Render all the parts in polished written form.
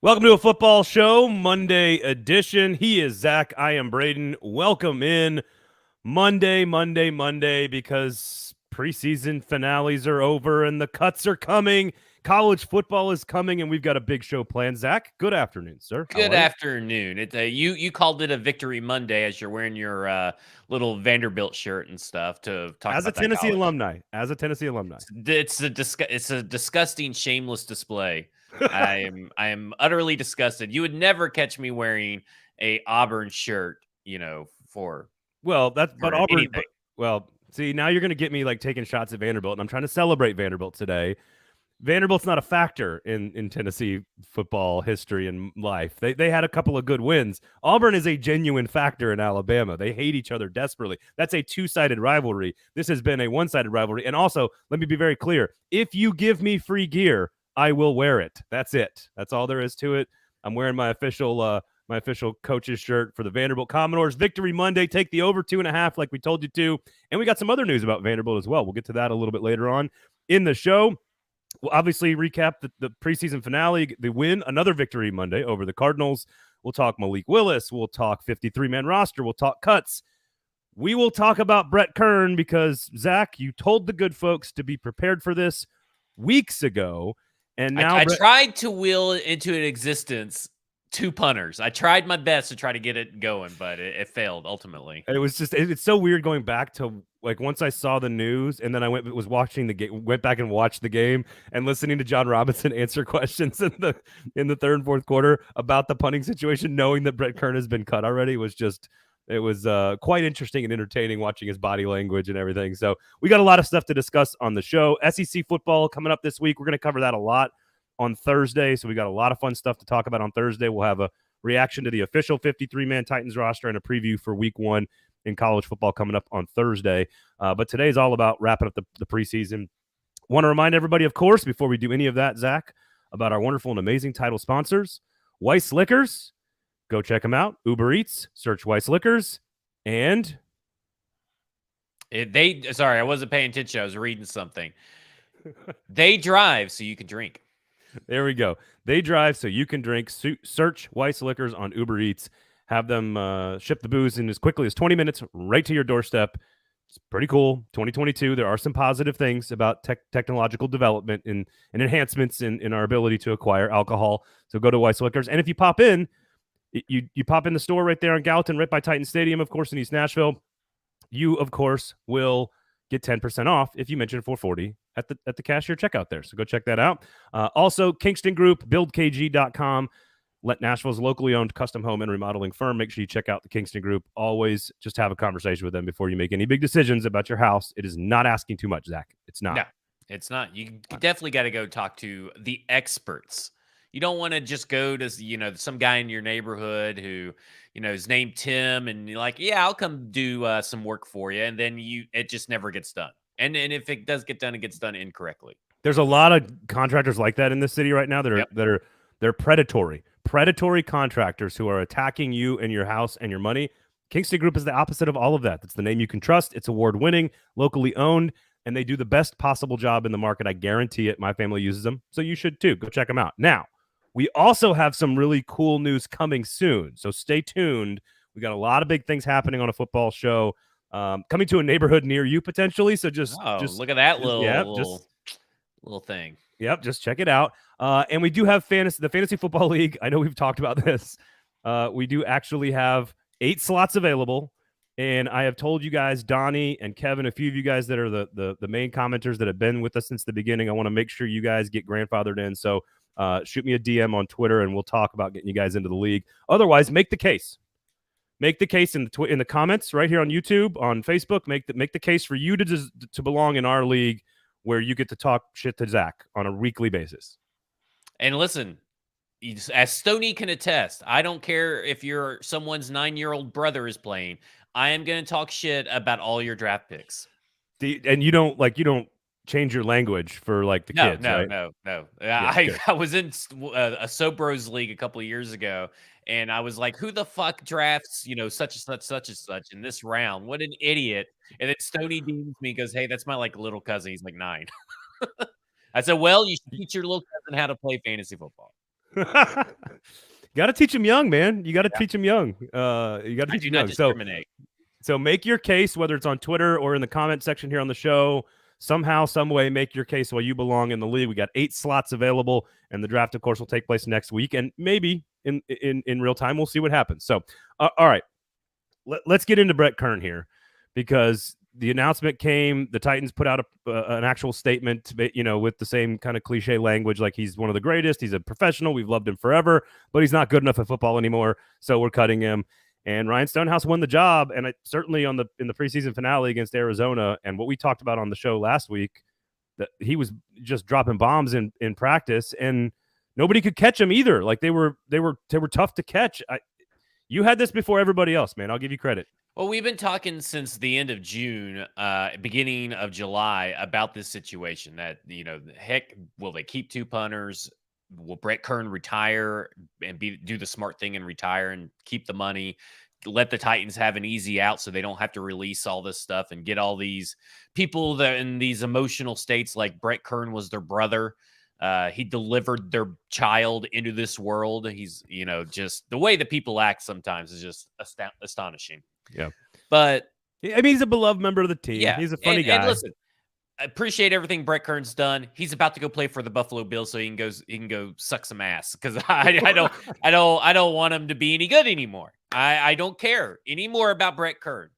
Welcome to a football show, Monday edition. He is Zach. I am Braden. Welcome in Monday, because preseason finales are over and the cuts are coming. College football is coming, and we've got a big show planned. Zach, good afternoon, sir. How Good are you? afternoon. You called it a Victory Monday as you're wearing your little Vanderbilt shirt and stuff to talk As a about that Tennessee college. alumni, It's a disgusting, shameless display. I am utterly disgusted. You would never catch me wearing a Auburn shirt, for Well, but Auburn. anything. See, now you're going to get me like taking shots at Vanderbilt, and I'm trying to celebrate Vanderbilt today. Vanderbilt's not a factor in Tennessee football history and life. They had a couple of good wins. Auburn is a genuine factor in Alabama. They hate each other desperately. That's a two-sided rivalry. This has been a one-sided rivalry. And also, let me be very clear. If you give me free gear, I will wear it. That's it. That's all there is to it. I'm wearing my official coach's shirt for the Vanderbilt Commodores. Victory Monday. Take the over 2.5 like we told you to. And we got some other news about Vanderbilt as well. We'll get to that a little bit later on in the show. We'll obviously recap the preseason finale, the win, another Victory Monday over the Cardinals. We'll talk Malik Willis. We'll talk 53-man roster. We'll talk cuts. We will talk about Brett Kern because, Zach, you told the good folks to be prepared for this weeks ago. And now I tried to will into an existence 2 punters. I tried my best to try to get it going, but it failed ultimately. It was just it's so weird going back to like once I saw the news and then I went back and watched the game and listening to John Robinson answer questions in the third and fourth quarter about the punting situation, knowing that Brett Kern has been cut already was quite interesting and entertaining watching his body language and everything. So we got a lot of stuff to discuss on the show. SEC football coming up this week. We're going to cover that a lot on Thursday. So we got a lot of fun stuff to talk about on Thursday. We'll have a reaction to the official 53-man Titans roster and a preview for week 1 in college football coming up on Thursday. But today is all about wrapping up the preseason. Want to remind everybody, of course, before we do any of that, Zach, about our wonderful and amazing title sponsors, Weiss Liquors. Go check them out. Uber Eats, search Weiss Liquors, and Sorry, I wasn't paying attention. I was reading something. They drive so you can drink. There we go. They drive so you can drink. Search Weiss Liquors on Uber Eats. Have them ship the booze in as quickly as 20 minutes right to your doorstep. It's pretty cool. 2022, there are some positive things about technological development and enhancements in our ability to acquire alcohol. So go to Weiss Liquors. And if you pop in, you pop in the store right there on Gallatin, right by Titan Stadium, of course, in East Nashville. You, of course, will get 10% off if you mention 440 at the cashier checkout there. So go check that out. Also, Kingston Group, buildkg.com. Let Nashville's locally owned custom home and remodeling firm. Make sure you check out the Kingston Group. Always just have a conversation with them before you make any big decisions about your house. It is not asking too much, Zach. It's not. No, it's not. You definitely got to go talk to the experts. You don't want to just go to, some guy in your neighborhood who, is named Tim and you're like, yeah, I'll come do some work for you. And then it just never gets done. And if it does get done, it gets done incorrectly. There's a lot of contractors like that in the city right now they're predatory contractors who are attacking you and your house and your money. Kingston Group is the opposite of all of that. It's the name you can trust. It's award-winning, locally owned, and they do the best possible job in the market. I guarantee it. My family uses them, so you should too. Go check them out. Now, we also have some really cool news coming soon, so stay tuned. We got a lot of big things happening on a football show coming to a neighborhood near you potentially. So just look at that little thing. Yep, just check it out. And we do have the Fantasy Football League. I know we've talked about this. We do actually have 8 slots available. And I have told you guys, Donnie and Kevin, a few of you guys that are the main commenters that have been with us since the beginning, I want to make sure you guys get grandfathered in. So shoot me a DM on Twitter, and we'll talk about getting you guys into the league. Otherwise, make the case. Make the case in the comments right here on YouTube, on Facebook. Make the case for you to belong in our league, where you get to talk shit to Zach on a weekly basis. And listen, as Stoney can attest, I don't care if someone's 9-year-old brother is playing. I am going to talk shit about all your draft picks. And you don't change your language for like the kids, right? No. Yeah, I was in a Sobros league a couple of years ago, and I was like, who the fuck drafts, such and such in this round? What an idiot. And then Stoney deems me, goes, hey, that's my little cousin. He's like 9. I said, well, you should teach your little cousin how to play fantasy football. Got to teach them young, man. You got to teach them young. You got to teach them young. Discriminate. So make your case, whether it's on Twitter or in the comment section here on the show. Somehow, some way, make your case why you belong in the league. We got 8 slots available, and the draft, of course, will take place next week. And maybe in real time, we'll see what happens. So, all right, let's get into Brett Kern here, because the announcement came. The Titans put out an actual statement, with the same kind of cliche language, like he's one of the greatest. He's a professional. We've loved him forever, but he's not good enough at football anymore, so we're cutting him. And Ryan Stonehouse won the job, and certainly in the preseason finale against Arizona, and what we talked about on the show last week, that he was just dropping bombs in practice, and nobody could catch him either. Like they were tough to catch. You had this before everybody else, man. I'll give you credit. Well, we've been talking since the end of June, beginning of July about this situation that, heck, will they keep 2 punters? Will Brett Kern retire and do the smart thing and retire and keep the money, let the Titans have an easy out so they don't have to release all this stuff and get all these people that in these emotional states, like Brett Kern was their brother. He delivered their child into this world. He's, just the way that people act sometimes is just astonishing. Yeah. But I mean, he's a beloved member of the team. Yeah. He's a funny guy. And listen, I appreciate everything Brett Kern's done. He's about to go play for the Buffalo Bills, so he can go suck some ass, because I don't want him to be any good anymore. I don't care anymore about Brett Kern.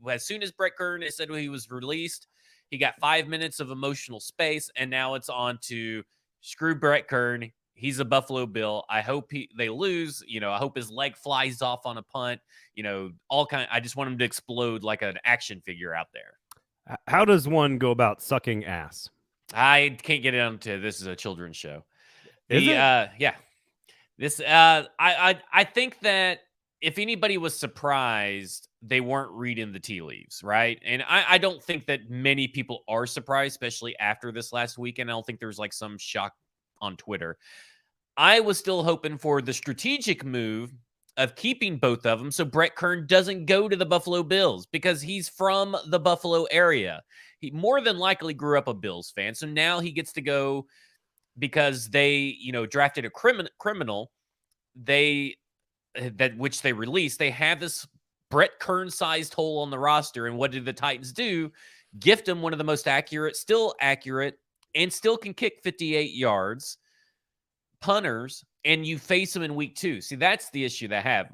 As soon as Brett Kern said he was released, he got 5 minutes of emotional space, and now it's on to screw Brett Kern. He's a Buffalo Bill. I hope they lose. I hope his leg flies off on a punt. I just want him to explode like an action figure out there. How does one go about sucking ass? I can't get into this. Is a children's show. Is it? Yeah. This I think that if anybody was surprised, they weren't reading the tea leaves, right? And I don't think that many people are surprised, especially after this last weekend. I don't think there's like some shock on Twitter. I was still hoping for the strategic move of keeping both of them so Brett Kern doesn't go to the Buffalo Bills, because he's from the Buffalo area. He more than likely grew up a Bills fan. So now he gets to go because they, drafted a criminal which they released. They have this Brett Kern-sized hole on the roster. And what did the Titans do? Gift him one of the most still accurate, and still can kick 58 yards punters, and you face them in week 2. See, that's the issue they have.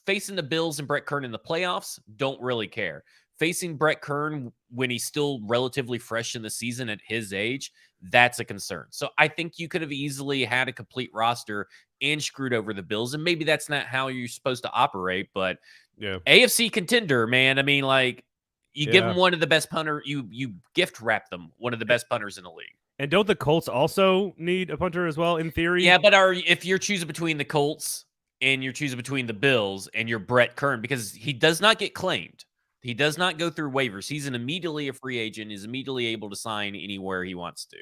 Facing the Bills and Brett Kern in the playoffs, don't really care. Facing Brett Kern when he's still relatively fresh in the season at his age, that's a concern. So I think you could have easily had a complete roster and screwed over the Bills, and maybe that's not how you're supposed to operate, but yeah, AFC contender, man. I mean, like, you give them one of the best punter, you gift wrap them one of the best punters in the league. And don't the Colts also need a punter as well, in theory? Yeah, but if you're choosing between the Colts and you're choosing between the Bills and you're Brett Kern, because he does not get claimed. He does not go through waivers. He's immediately a free agent, is immediately able to sign anywhere he wants to.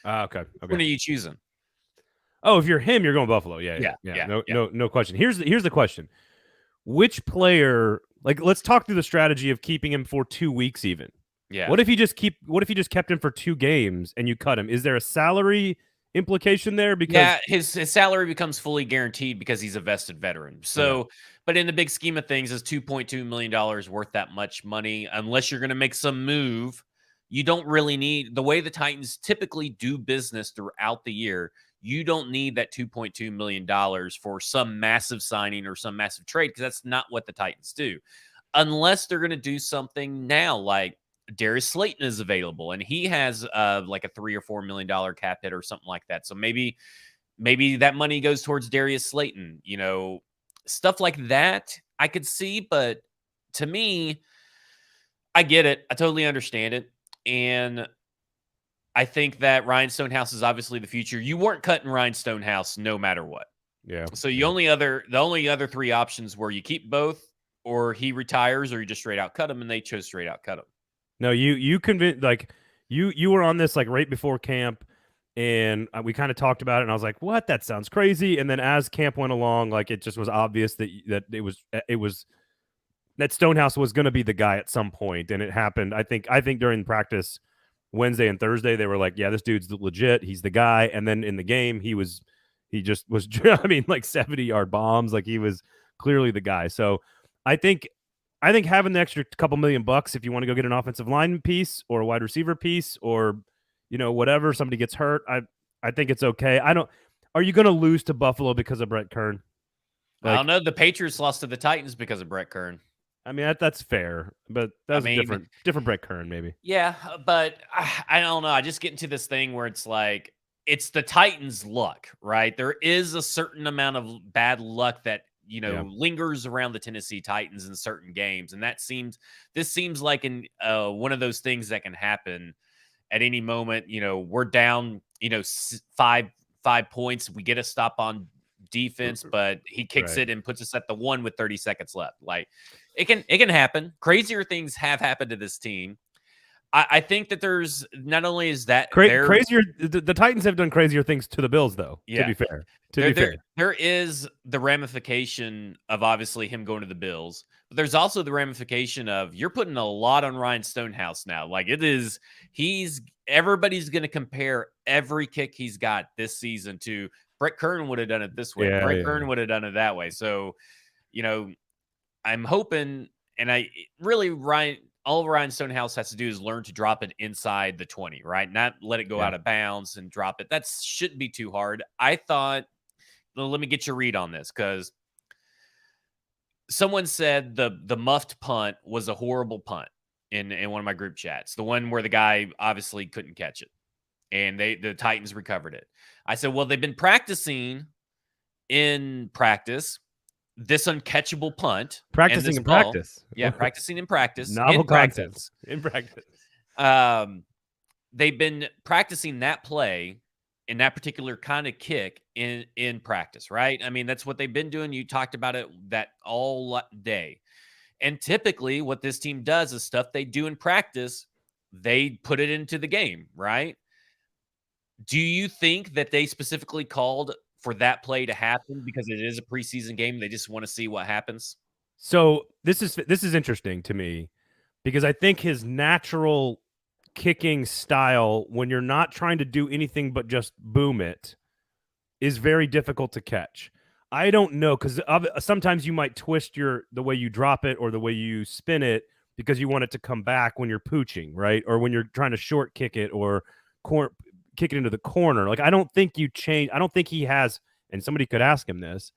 Okay. When are you choosing? Oh, if you're him, you're going Buffalo. Yeah. No question. Here's the question. Which player, like, let's talk through the strategy of keeping him for 2 weeks even. Yeah. What if you just kept him for 2 games and you cut him? Is there a salary implication there? Because his salary becomes fully guaranteed because he's a vested veteran. So, but in the big scheme of things, is $2.2 million worth that much money? Unless you're going to make some move, you don't really need, the way the Titans typically do business throughout the year, you don't need that $2.2 million for some massive signing or some massive trade, because that's not what the Titans do. Unless they're going to do something now, like Darius Slayton is available and he has like a $3 or $4 million cap hit or something like that. So maybe that money goes towards Darius Slayton, stuff like that I could see. But to me, I get it. I totally understand it. And I think that Ryan Stonehouse is obviously the future. You weren't cutting Ryan Stonehouse no matter what. Yeah. So the only other 3 options were you keep both, or he retires, or you just straight out cut him, and they chose straight out cut him. No, you convinced, like, you were on this like right before camp, and we kind of talked about it, and I was like, what? That sounds crazy. And then as camp went along, like, it just was obvious that it was that Stonehouse was going to be the guy at some point, and it happened. I think during practice Wednesday and Thursday, they were like, yeah, this dude's legit. He's the guy. And then in the game, he was He just was, I mean, like 70-yard bombs. Like he was clearly the guy. So I think having the extra couple $1,000,000 if you want to go get an offensive line piece or a wide receiver piece or, whatever, somebody gets hurt, I think it's okay. Are you going to lose to Buffalo because of Brett Kern? I don't know. The Patriots lost to the Titans because of Brett Kern. I mean, that's fair, but that's a different Brett Kern, maybe. Yeah, but I don't know. I just get into this thing where it's like, it's the Titans' luck, right? There is a certain amount of bad luck that, lingers around the Tennessee Titans in certain games. And this seems like one of those things that can happen at any moment. We're down, 5 points. We get a stop on defense, but he kicks it and puts us at the 1 with 30 seconds left. Like it can happen. Crazier things have happened to this team. I think that there's not only is that crazier. The Titans have done crazier things to the Bills, though. Yeah. To be fair, there is the ramification of obviously him going to the Bills, but there's also the ramification of you're putting a lot on Ryan Stonehouse now. Like everybody's going to compare every kick he's got this season to Brett Kern would have done it this way. Yeah, Brett Kern would have done it that way. So, I'm hoping, and all Ryan Stonehouse has to do is learn to drop it inside the 20, right? Not let it go out of bounds and drop it. That shouldn't be too hard. I thought, well, let me get your read on this, because someone said the muffed punt was a horrible punt in one of my group chats. The one where the guy obviously couldn't catch it, and the Titans recovered it. I said, well, they've been practicing in practice this uncatchable punt. Practicing in practice. Yeah, practicing in practice. Novel concepts. In practice. They've been practicing that play in that particular kind of kick in practice, right? I mean, that's what they've been doing. You talked about it that all day. And typically what this team does is stuff they do in practice, they put it into the game, right? Do you think that they specifically called for that play to happen because it is a preseason game? They just want to see what happens. So this is interesting to me, because I think his natural kicking style, when you're not trying to do anything but just boom it, is very difficult to catch. I don't know, because sometimes you might twist the way you drop it or the way you spin it because you want it to come back when you're pooching, right? Or when you're trying to short kick it or kick it into the corner. Like, I don't think you change. I don't think he has, and somebody could ask him this.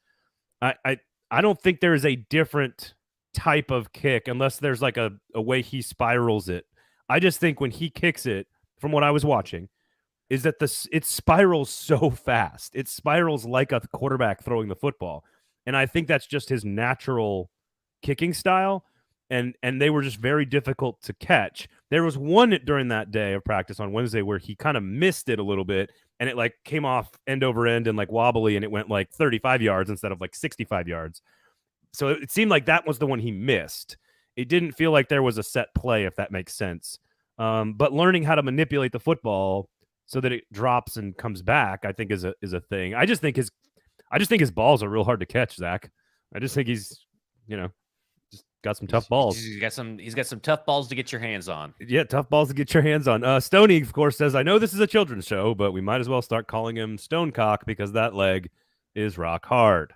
I don't think there is a different type of kick unless there's like a way he spirals it. I just think when he kicks it, from what I was watching, is that it spirals so fast. It spirals like a quarterback throwing the football. And I think that's just his natural kicking style. And they were just very difficult to catch. There was one during that day of practice on Wednesday where he kind of missed it a little bit, and it like came off end over end and like wobbly, and it went like 35 yards instead of like 65 yards. So it seemed like that was the one he missed. It didn't feel like there was a set play, if that makes sense. But learning how to manipulate the football so that it drops and comes back, I think is a thing. I just think his balls are real hard to catch, Zach. I just think he's, just got some tough balls. He's got some tough balls to get your hands on. Yeah, tough balls to get your hands on. Stoney, of course, says, I know this is a children's show, but we might as well start calling him Stonecock because that leg is rock hard.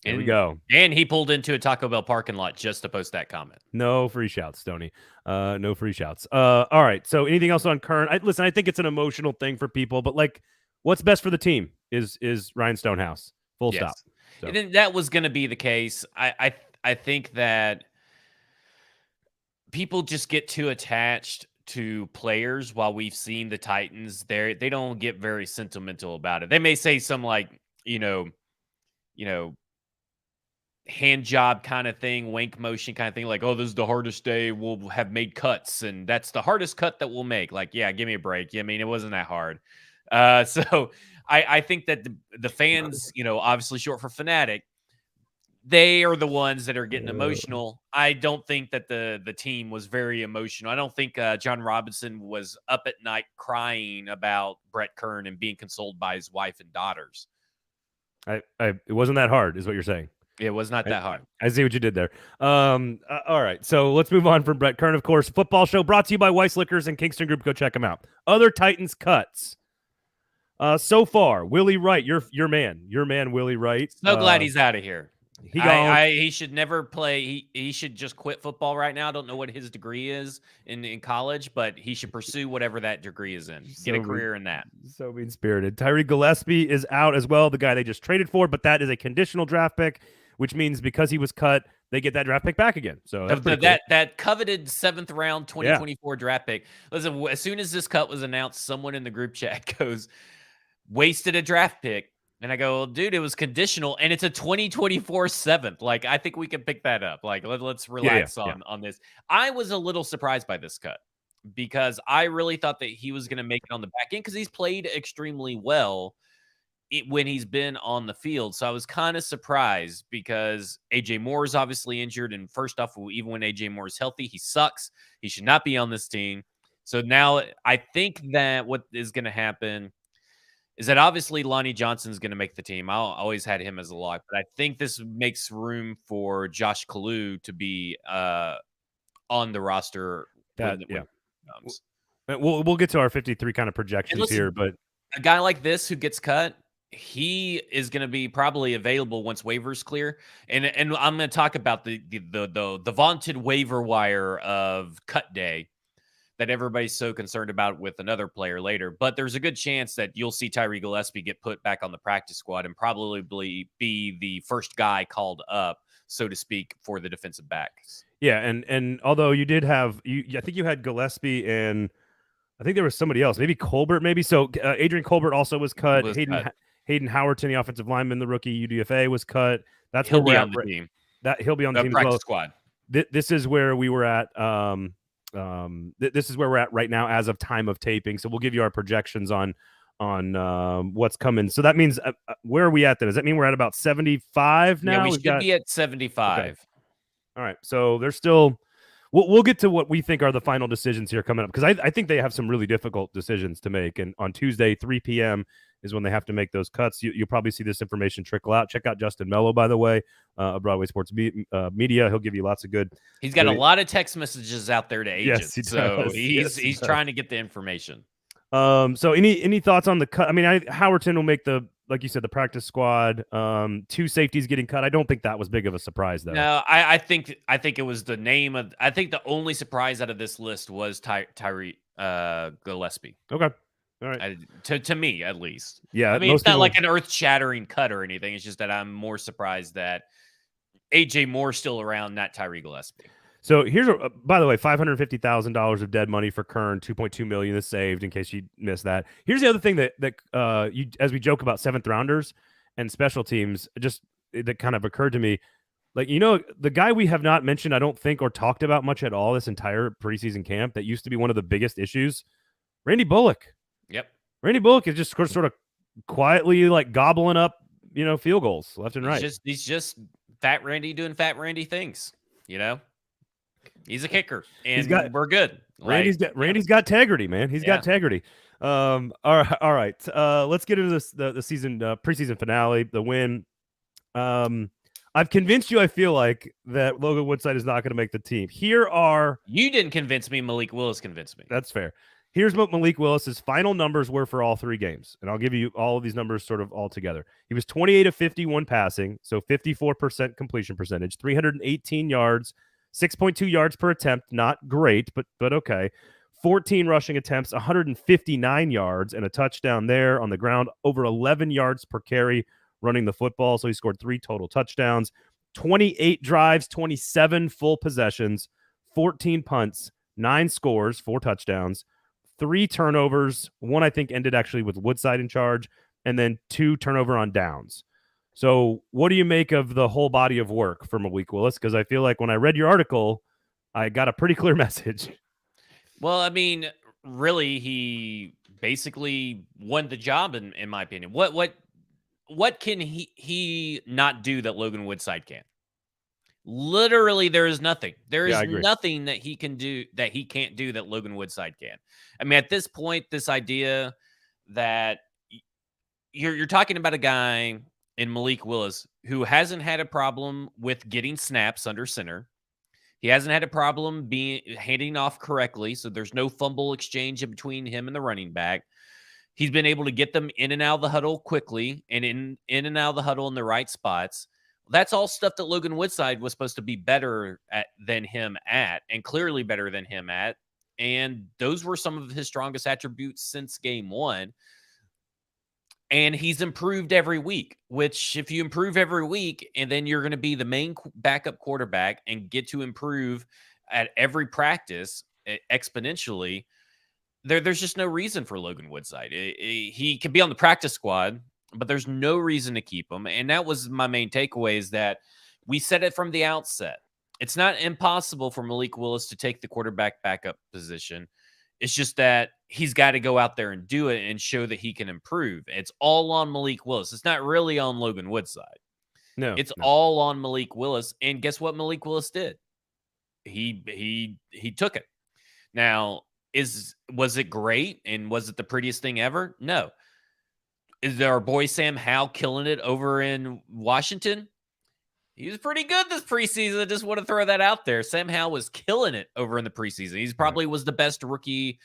There we go. And he pulled into a Taco Bell parking lot just to post that comment. No free shouts, Stoney. No free shouts. All right. So anything else on Kern? Listen, I think it's an emotional thing for people, but like, what's best for the team is Ryan Stonehouse. Full stop. So. And then that was going to be the case. I think that people just get too attached to players. While we've seen the Titans, they don't get very sentimental about it. They may say some like, hand job kind of thing, wank motion kind of thing, like, oh, this is the hardest day we'll have made cuts, and that's the hardest cut that we'll make. Like, yeah, give me a break. Yeah, I mean, it wasn't that hard. So I think that the fans, obviously short for fanatic, they are the ones that are getting emotional. I don't think that the team was very emotional. I don't think John Robinson was up at night crying about Brett Kern and being consoled by his wife and daughters. It wasn't that hard, is what you're saying. It was not that hard. I see what you did there. All right, so let's move on from Brett Kern, of course. Football show brought to you by Weiss Liquors and Kingston Group. Go check them out. Other Titans cuts. So far, Willie Wright, your man, Willie Wright. So glad he's out of here. He gone. He should never play. He should just quit football right now. I don't know what his degree is in college, but he should pursue whatever that degree is in. Get a career in that. So mean spirited. Tyree Gillespie is out as well, the guy they just traded for, but that is a conditional draft pick, which means because he was cut, they get that draft pick back again. So that's pretty cool. That coveted 7th round 2024 draft pick. Listen, as soon as this cut was announced, someone in the group chat goes, wasted a draft pick. And I go, well, dude, it was conditional, and it's a 2024 7th. Like, I think we can pick that up. Like, let's relax on this. I was a little surprised by this cut because I really thought that he was going to make it on the back end because he's played extremely well when he's been on the field. So I was kind of surprised because AJ Moore is obviously injured. And first off, even when AJ Moore is healthy, he sucks. He should not be on this team. So now I think that what is going to happen is that obviously Lonnie Johnson's going to make the team. I always had him as a lock, but I think this makes room for Josh Kalu to be on the roster. We'll get to our 53 kind of projections here, but a guy like this who gets cut, he is going to be probably available once waivers clear. And I'm going to talk about the vaunted waiver wire of cut day that everybody's so concerned about with another player later. But there's a good chance that you'll see Tyree Gillespie get put back on the practice squad and probably be the first guy called up, so to speak, for the defensive backs. Yeah, and although you did have I think you had Gillespie and I think there was somebody else, maybe Colbert, maybe. So Adrian Colbert also was cut. Hayden Howerton, the offensive lineman, the rookie UDFA, was cut. That's he'll be on the team. He'll be on the team practice as well. Squad. This is where we were at. This is where we're at right now as of time of taping. So we'll give you our projections on what's coming. So that means where are we at then? Does that mean we're at about 75 now? Yeah, we should be at 75. Okay. All right. So there's still we'll get to what we think are the final decisions here coming up because I think they have some really difficult decisions to make. And on Tuesday, 3 p.m. is when they have to make those cuts. You'll probably see this information trickle out. Check out Justin Mello, by the way, Broadway Sports Media. He'll give you lots of good. He's got a lot of text messages out there to agents. Yes, so he's trying to get the information. So any thoughts on the cut? I mean, Howerton will make like you said, the practice squad. 2 safeties getting cut. I don't think that was big of a surprise, though. No, I think it was the name of. I think the only surprise out of this list was Tyree Gillespie. Okay, all right. To me, at least. Yeah, I mean, it's not like an earth-shattering cut or anything. It's just that I'm more surprised that AJ Moore's still around, not Tyree Gillespie. So here's by the way, $550,000 of dead money for Kern. $2.2 million is saved in case you missed that. Here's the other thing that you, as we joke about 7th rounders and special teams, that kind of occurred to me. Like, the guy we have not mentioned, I don't think, or talked about much at all this entire preseason camp that used to be one of the biggest issues, Randy Bullock. Yep. Randy Bullock is just sort of quietly like gobbling up, field goals left and right. He's just Fat Randy doing Fat Randy things, He's a kicker, and we're good. Randy's got integrity, man. He's got integrity. All right. Let's get into this the season preseason finale, the win. I've convinced you. I feel like that Logan Woodside is not going to make the team. You didn't convince me. Malik Willis convinced me. That's fair. Here's what Malik Willis's final numbers were for all 3 games, and I'll give you all of these numbers sort of all together. He was 28 of 51 passing, so 54% completion percentage, 318 yards. 6.2 yards per attempt, not great, but okay. 14 rushing attempts, 159 yards, and a touchdown there on the ground. Over 11 yards per carry running the football, so he scored 3 total touchdowns. 28 drives, 27 full possessions, 14 punts, 9 scores, 4 touchdowns, 3 turnovers. 1, I think, ended actually with Woodside in charge, and then 2 turnover on downs. So what do you make of the whole body of work for Malik Willis? Because I feel like when I read your article, I got a pretty clear message. Well, I mean, really, he basically won the job, in my opinion. What can he not do that Logan Woodside can? Literally, there is nothing. There is nothing that he can do that he can't do that Logan Woodside can. I mean, at this point, this idea that you're talking about a guy in Malik Willis, who hasn't had a problem with getting snaps under center. He hasn't had a problem handing off correctly, so there's no fumble exchange in between him and the running back. He's been able to get them in and out of the huddle quickly and in and out of the huddle in the right spots. That's all stuff that Logan Woodside was supposed to be better at than him at, and clearly better than him at. And those were some of his strongest attributes since game one. And he's improved every week, which if you improve every week and then you're going to be the main backup quarterback and get to improve at every practice exponentially, there's just no reason for Logan Woodside. He can be on the practice squad, but there's no reason to keep him. And that was my main takeaway, is that we said it from the outset. It's not impossible for Malik Willis to take the quarterback backup position. It's just that he's got to go out there and do it and show that he can improve. It's all on Malik Willis. It's not really on Logan Woodside. It's all on Malik Willis. And guess what Malik Willis did? He took it. Now, was it great and was it the prettiest thing ever? No. Is our boy Sam Howell killing it over in Washington? He was pretty good this preseason. I just want to throw that out there. Sam Howell was killing it over in the preseason. He's probably was the best rookie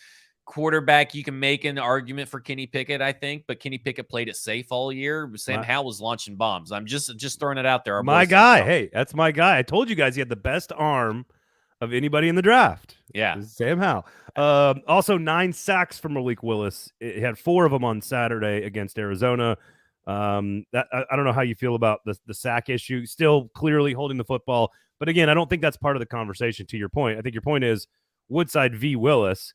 quarterback. You can make an argument for Kenny Pickett, I think, but Kenny Pickett played it safe all year. Sam Howell was launching bombs. I'm just throwing it out there. My guy. Hey, that's my guy. I told you guys he had the best arm of anybody in the draft. Yeah. Sam Howell. Also 9 sacks for Malik Willis. He had 4 of them on Saturday against Arizona. I don't know how you feel about the sack issue. Still clearly holding the football. But again, I don't think that's part of the conversation, to your point. I think your point is Woodside v. Willis,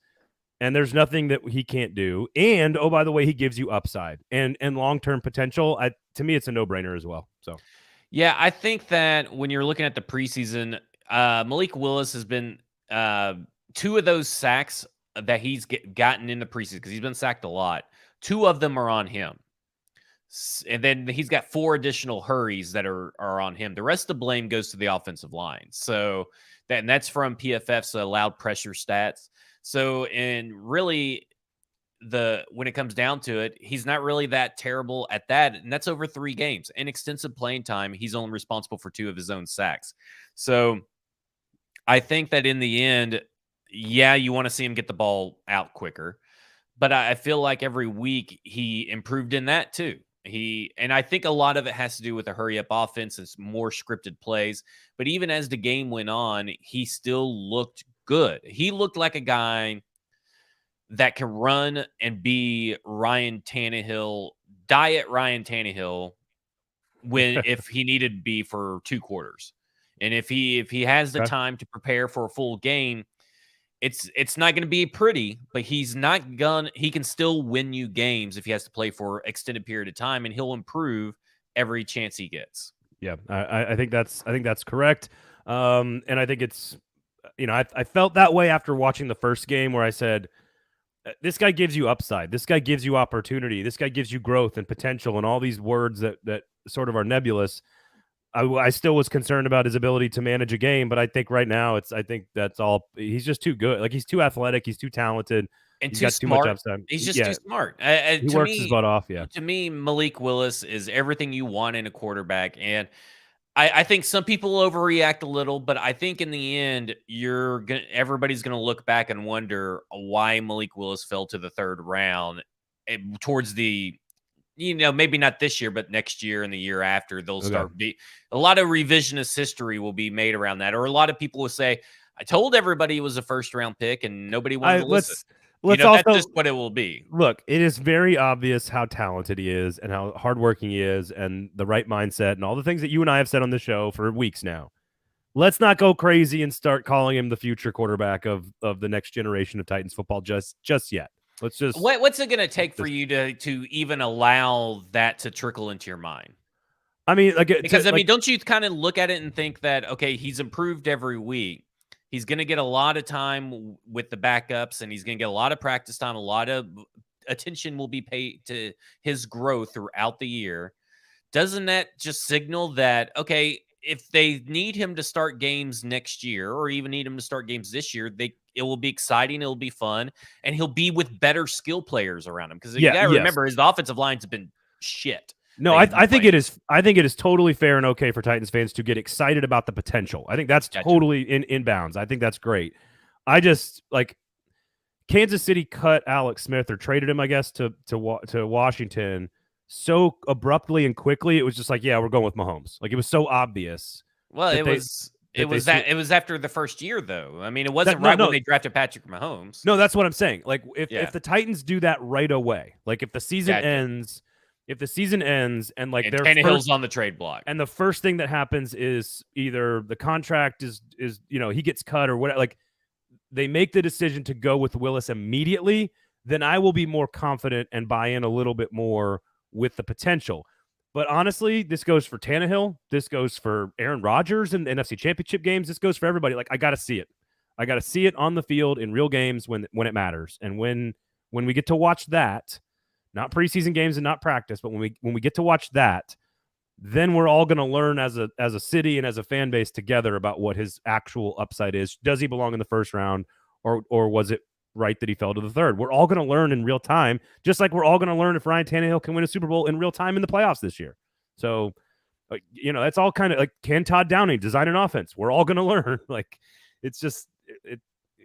and there's nothing that he can't do. And, oh, by the way, he gives you upside and long-term potential. To me, it's a no-brainer as well. So, yeah, I think that when you're looking at the preseason, Malik Willis has been 2 of those sacks that he's gotten in the preseason, because he's been sacked a lot. 2 of them are on him. And then he's got 4 additional hurries that are on him. The rest of the blame goes to the offensive line. So that's from PFF's allowed pressure stats. So, and really, when it comes down to it, he's not really that terrible at that. And that's over 3 games. In extensive playing time, he's only responsible for 2 of his own sacks. So I think that in the end, yeah, you want to see him get the ball out quicker. But I feel like every week he improved in that too. And I think a lot of it has to do with the hurry up offense and more scripted plays. But even as the game went on, he still looked good. He looked like a guy that can run and be Ryan Tannehill, diet Ryan Tannehill, if he needed to be for 2 quarters. And if he has the time to prepare for a full game, it's not going to be pretty, but he can still win you games if he has to play for an extended period of time, and he'll improve every chance he gets. Yeah, I think that's correct. And I think it's, I felt that way after watching the first game, where I said, this guy gives you upside. This guy gives you opportunity. This guy gives you growth and potential, and all these words that sort of are nebulous. I still was concerned about his ability to manage a game, but I think right now I think that's all. He's just too good. Like, he's too athletic. He's too talented. And he's too got smart. Too much upside. He's just too smart. He works his butt off. Yeah. To me, Malik Willis is everything you want in a quarterback. And I think some people overreact a little, but I think in the end, everybody's going to look back and wonder why Malik Willis fell to the 3rd round towards the, maybe not this year, but next year and the year after. They'll start a lot of revisionist history will be made around that. Or a lot of people will say, I told everybody it was a 1st-round pick and nobody wanted to listen. That's just what it will be. Look, it is very obvious how talented he is and how hardworking he is and the right mindset and all the things that you and I have said on the show for weeks now. Let's not go crazy and start calling him the future quarterback of the next generation of Titans football just yet. Let's just. What's it going to take for you to even allow that to trickle into your mind? I mean, don't you kind of look at it and think that, okay, he's improved every week. He's going to get a lot of time with the backups, and he's going to get a lot of practice time. A lot of attention will be paid to his growth throughout the year. Doesn't that just signal that, okay, if they need him to start games next year, or even need him to start games this year, it will be exciting, it'll be fun, and he'll be with better skill players around him. Because you got to remember, his offensive lines have been shit. No, I think it is. I think it is totally fair and okay for Titans fans to get excited about the potential. I think that's totally in bounds. I think that's great. I just Kansas City cut Alex Smith or traded him, I guess, to Washington so abruptly and quickly. It was just like, yeah, we're going with Mahomes. Like, it was so obvious. Well, that it they, was that they it was after the first year, though. I mean, it wasn't no, when they drafted Patrick Mahomes. No, that's what I'm saying. Like, if the Yeah. Titans do that right away, like if the season Gotcha. ends, and like And their Tannehill's on the trade block. and the first thing that happens is either the contract is he gets cut or whatever, like they make the decision to go with Willis immediately, then I will be more confident and buy in a little bit more with the potential. But honestly, this goes for Tannehill. This goes for Aaron Rodgers in the NFC Championship games. This goes for everybody. Like, I got to see it. I got to see it on the field in real games when it matters. And when we get to watch that, not preseason games and not practice, but when we get to watch that, then we're all going to learn as a city and as a fan base together about what his actual upside is. Does he belong in the first round, or was it right that he fell to the third? We're all going to learn in real time, just like we're all going to learn if Ryan Tannehill can win a Super Bowl in real time in the playoffs this year. So, that's all kind of like, can Todd Downing design an offense? We're all going to learn. Like, it's just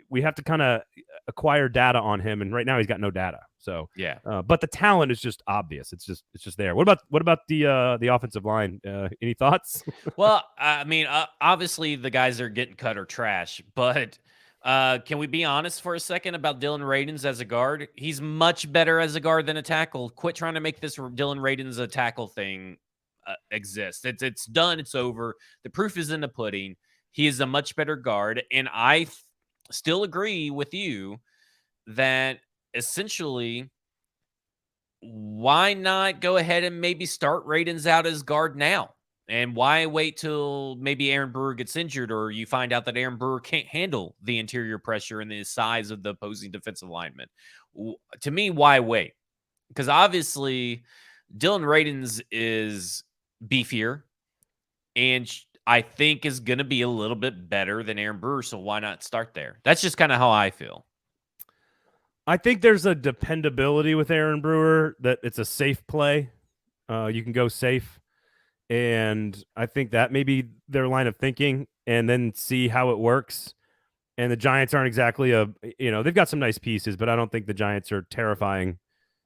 we have to kind of acquire data on him, and right now he's got no data. So yeah, but the talent is just obvious. It's just there. What about the offensive line? Any thoughts? Well, I mean, obviously the guys that are getting cut are trash, but can we be honest for a second about Dylan Radins as a guard? He's much better as a guard than a tackle. Quit trying to make this Dylan Radins a tackle thing exist. It's done. It's over. The proof is in the pudding. He is a much better guard, and I still agree with you that essentially, why not go ahead and maybe start Radins out as guard now? And why wait till maybe Aaron Brewer gets injured, or you find out that Aaron Brewer can't handle the interior pressure and the size of the opposing defensive lineman? To me, why wait? Because obviously Dylan Radins is beefier and I think is going to be a little bit better than Aaron Brewer. So why not start there? That's just kind of how I feel. I think there's a dependability with Aaron Brewer that it's a safe play. You can go safe. And I think that may be their line of thinking, and then see how it works. And the Giants aren't exactly they've got some nice pieces, but I don't think the Giants are terrifying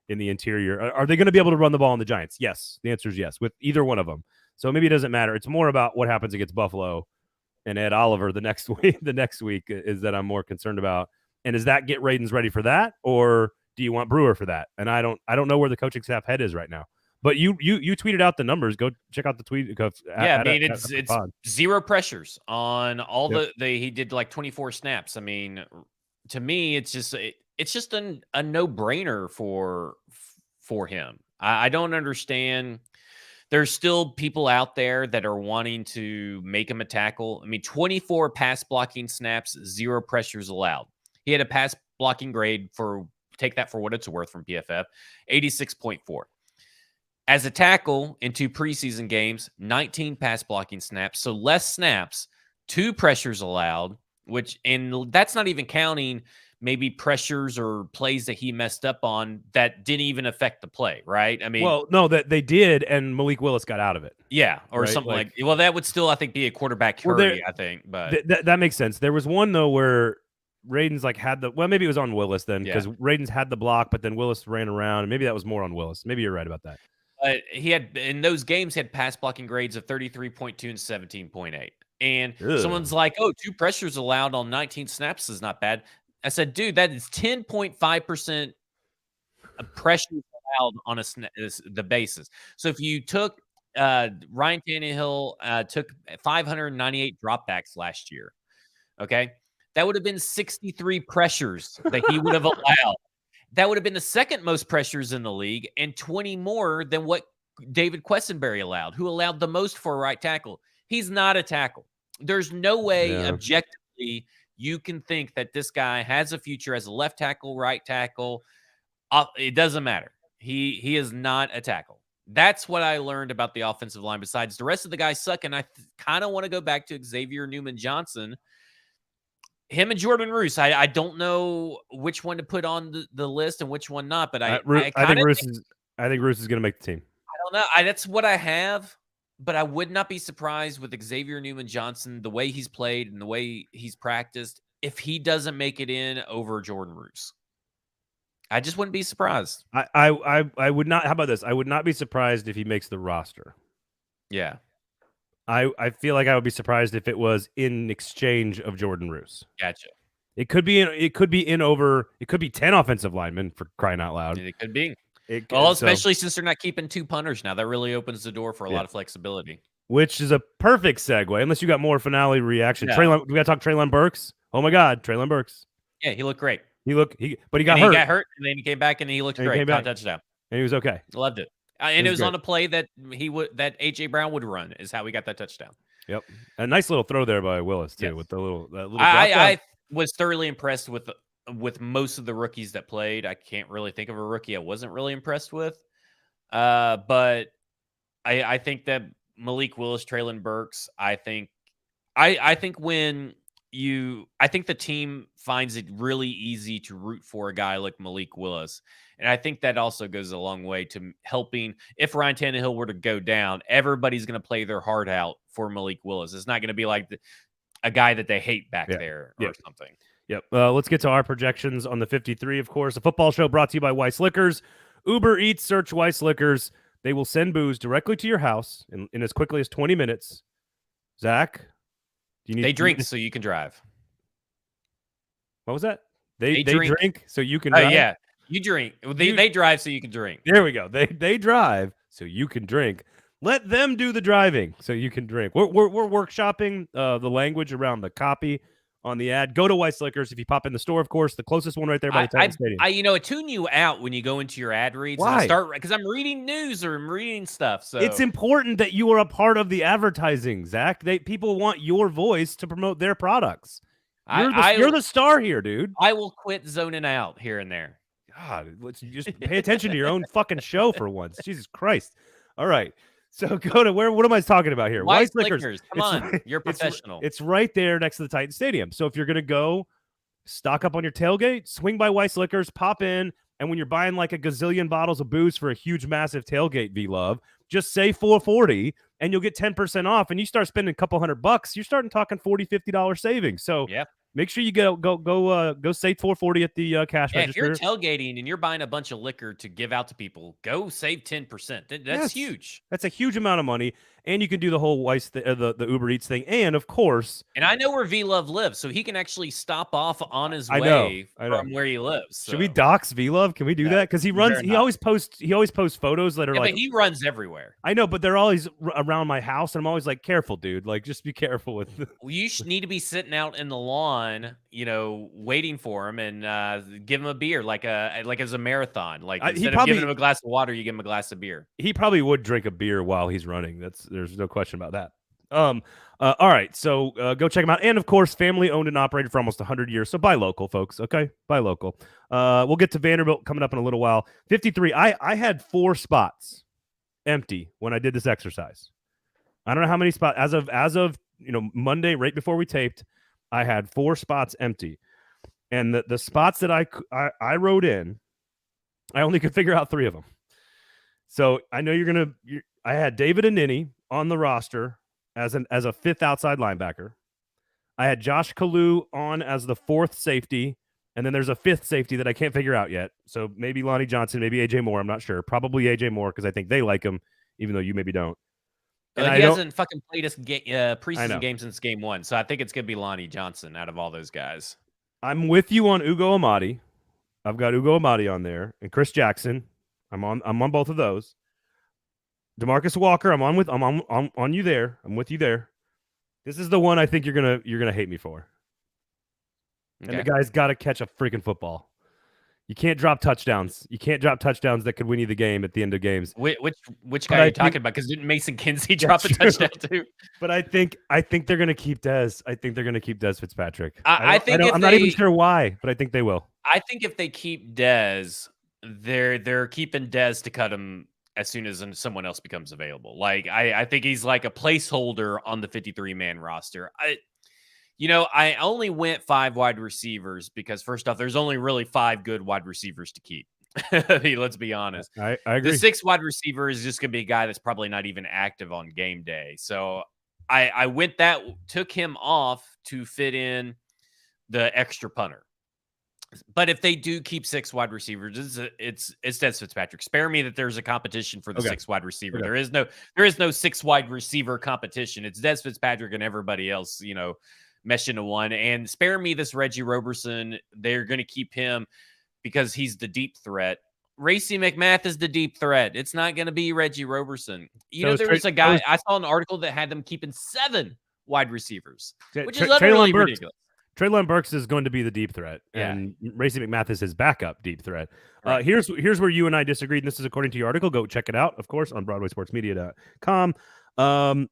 in the interior. Are they going to be able to run the ball on the Giants? Yes. The answer is yes, with either one of them. So maybe it doesn't matter. It's more about what happens against Buffalo and Ed Oliver the next week. The next week is that I'm more concerned about. And does that get Radins ready for that, or do you want Brewer for that? And I don't know where the coaching staff head is right now. But you tweeted out the numbers. Go check out the tweet. It's zero pressures on all he did like 24 snaps. I mean, to me, it's just a no-brainer for him. I don't understand. There's still people out there that are wanting to make him a tackle. I mean, 24 pass blocking snaps, zero pressures allowed. He had a pass blocking grade take that for what it's worth from PFF, 86.4. As a tackle in 2 preseason games, 19 pass blocking snaps, so less snaps, 2 pressures allowed, and that's not even counting maybe pressures or plays that he messed up on that didn't even affect the play, right? I mean, well, no, that they did, and Malik Willis got out of it. Yeah, or right? Something like well, that would still, I think, be a quarterback hurry, I think. But that makes sense. There was one, though, where Radins had maybe it was on Willis then, because Radins had the block, but then Willis ran around, and maybe that was more on Willis. Maybe you're right about that. But he had, in those games, he had pass blocking grades of 33.2 and 17.8. And someone's like, 2 pressures allowed on 19 snaps is not bad. I said, dude, that is 10.5% pressure allowed on the basis. So if you took Ryan Tannehill took 598 dropbacks last year, okay, that would have been 63 pressures that he would have allowed. That would have been the second most pressures in the league and 20 more than what David Quessenberry allowed, who allowed the most for a right tackle. He's not a tackle. There's no way objectively you can think that this guy has a future as a left tackle, right tackle. It doesn't matter. He is not a tackle. That's what I learned about the offensive line. Besides, the rest of the guys suck, and I kind of want to go back to Xavier Newman Johnson. Him and Jordan Roos. I don't know which one to put on the list and which one not, but I think Roos is going to make the team. I don't know. That's what I have, but I would not be surprised with Xavier Newman Johnson, the way he's played and the way he's practiced, if he doesn't make it in over Jordan Roos. I just wouldn't be surprised. I would not. How about this? I would not be surprised if he makes the roster. Yeah. I feel like I would be surprised if it was in exchange of Jordan Roos. Gotcha. It could be 10 offensive linemen, for crying out loud. It could be. Especially since they're not keeping 2 punters now. That really opens the door for a lot of flexibility. Which is a perfect segue, unless you got more finale reaction. No. We got to talk Treylon Burks. Oh my God, Treylon Burks. Yeah, he looked great. But he got hurt. He got hurt, and then he came back and he looked great. Caught a touchdown. And he was okay. Loved it. And it was on a play that AJ Brown would run. Is how we got that touchdown. Yep, a nice little throw there by Willis too, with the little. I was thoroughly impressed with most of the rookies that played. I can't really think of a rookie I wasn't really impressed with. But I think that Malik Willis, Treylon Burks, I think the team finds it really easy to root for a guy like Malik Willis. And I think that also goes a long way to helping. If Ryan Tannehill were to go down, everybody's going to play their heart out for Malik Willis. It's not going to be like a guy that they hate back there or something. Yep. Let's get to our projections on the 53, of course. A football show brought to you by Weiss Liquors. Uber Eats, search Weiss Liquors. They will send booze directly to your house in as quickly as 20 minutes. Zach, they drink so you can drive. What was that? They drink so you can drive? Yeah. You drink. They drive so you can drink. There we go. They drive so you can drink. Let them do the driving so you can drink. We're workshopping the language around the copy on the ad. Go to Weiss Liquors. If you pop in the store, of course, the closest one right there by the Titan Stadium. I tune you out when you go into your ad reads. Why? Because I'm reading news or I'm reading stuff. So it's important that you are a part of the advertising, Zach. People want your voice to promote their products. You're the star here, dude. I will quit zoning out here and there. God, let's just pay attention to your own fucking show for once. Jesus Christ. All right. So go to what am I talking about here? Weiss Liquors. Come on. You're professional. It's right there next to the Titan Stadium. So if you're going to go stock up on your tailgate, swing by Weiss Liquors, pop in. And when you're buying like a gazillion bottles of booze for a huge, massive tailgate, V-Love, just say $4.40 and you'll get 10% off. And you start spending a couple $100, you're starting talking $40, $50 savings. So make sure you go save $4.40 at the cash register. If you're tailgating and you're buying a bunch of liquor to give out to people, go save 10%. That's huge. That's a huge amount of money, and you can do the whole Weiss the Uber Eats thing, and of course. And I know where V-Love lives, so he can actually stop off on his way from where he lives. So. Should we dox V-Love? Can we do that? Because he runs. He always posts photos that are like. But he runs everywhere. I know, but they're always around my house, and I'm always like, careful, dude. Like, just be careful with. Well, you need to be sitting out in the lawn, waiting for him and give him a beer, like as a marathon. Like instead of giving him a glass of water, you give him a glass of beer. He probably would drink a beer while he's running. There's no question about that. All right, so go check him out. And of course, family owned and operated for almost 100 years. So buy local, folks. Okay, buy local. We'll get to Vanderbilt coming up in a little while. 53. I had 4 spots empty when I did this exercise. I don't know how many spots as of Monday, right before we taped. I had 4 spots empty, and the spots that I wrote in, I only could figure out 3 of them. So I know I had David Anini on the roster as a 5th outside linebacker. I had Josh Kalu on as the 4th safety, and then there's a 5th safety that I can't figure out yet. So maybe Lonnie Johnson, maybe AJ Moore. I'm not sure. Probably AJ Moore because I think they like him, even though you maybe don't. And he hasn't fucking played us preseason game since game 1, so I think it's gonna be Lonnie Johnson out of all those guys. I'm with you on Ugo Amadi. I've got Ugo Amadi on there, and Chris Jackson. I'm on both of those. DeMarcus Walker, I'm on you there. I'm with you there. This is the one I think you're gonna hate me for. Okay. And the guy's got to catch a freaking football. You can't drop touchdowns. You can't drop touchdowns that could win you the game at the end of games. Which guy are you talking about? Because didn't Mason Kinsey drop a touchdown too? But I think they're gonna keep Dez. I think they're gonna keep Dez Fitzpatrick. I'm not even sure why, but I think they will. I think if they keep Dez, they're keeping Dez to cut him as soon as someone else becomes available. Like I think he's like a placeholder on the 53-man roster. I only went 5 wide receivers because first off, there's only really 5 good wide receivers to keep. Let's be honest. I agree. The 6th wide receiver is just going to be a guy that's probably not even active on game day. So I took him off to fit in the extra punter. But if they do keep 6 wide receivers, it's Des Fitzpatrick. Spare me that there's a competition for the 6 wide receiver. Okay. There is no 6 wide receiver competition. It's Des Fitzpatrick and everybody else, mesh into one. And spare me this Reggie Roberson. They're going to keep him because he's the deep threat. Racey McMath is the deep threat. It's not going to be Reggie Roberson. There was a guy, I saw an article that had them keeping 7 wide receivers, which is utterly ridiculous. Treylon Burks is going to be the deep threat, and Racey McMath is his backup deep threat. Right. Here's where you and I disagreed, and this is according to your article. Go check it out, of course, on BroadwaySportsMedia.com. I